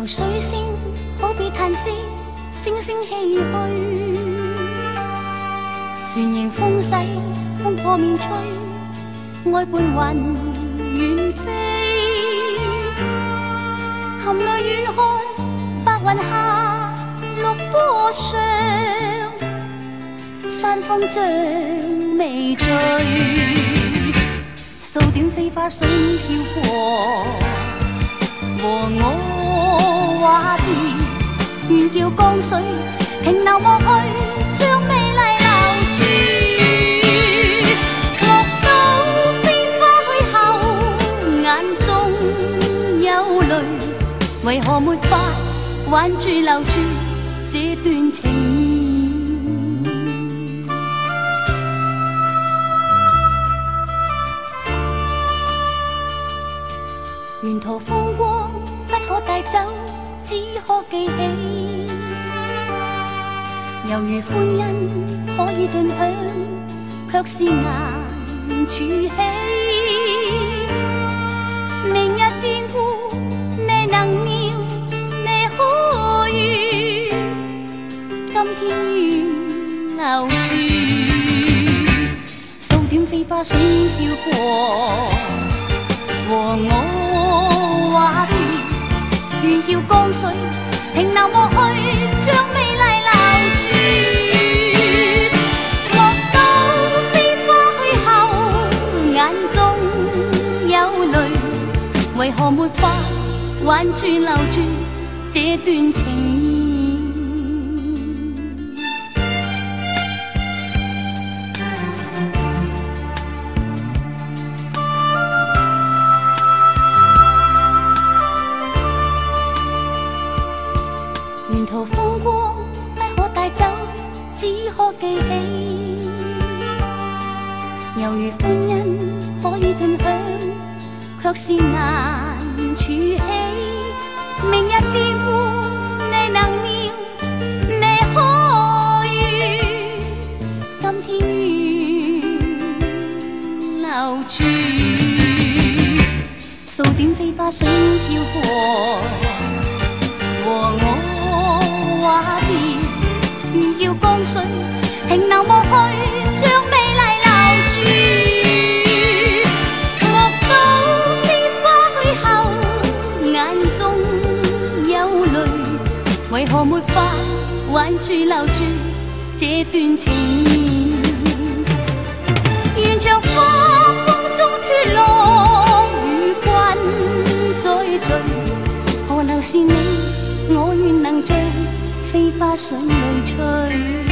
水仙好比叹息，聲聲唏噓。船迎風勢，風破面吹，愛伴雲遠飛。含淚遠看白雲下，綠波上，山峰像微醉。數點飛花水飄過，和我話別，願叫江水停留莫去，將美麗留住。樂到飛花去後，眼中有淚，為何沒法挽住留住這段情意？沿途風光不可帶走，只可記起。猶如歡欣可以盡享，卻是難儲起。明日變故未能料，未可預，今天願留住。數點飛花水飄過，和我話別，願叫江水停留莫去，將美麗留住。樂到飛花去後，眼中有淚，為何沒法挽住留住這段情意？沿途風光不可帶走，只可記起。猶如歡欣可以盡享，卻是難儲起。明日變故未能料，未可預，今天願留住。數點飛花水飄過，和我話別，願叫江水停留莫去，將美麗留住。樂到飛花去後，眼中有淚，為何沒法挽住留住這段情意？願像花風中脫落，與君再聚，何留是你？我願能醉，飛花水裏吹。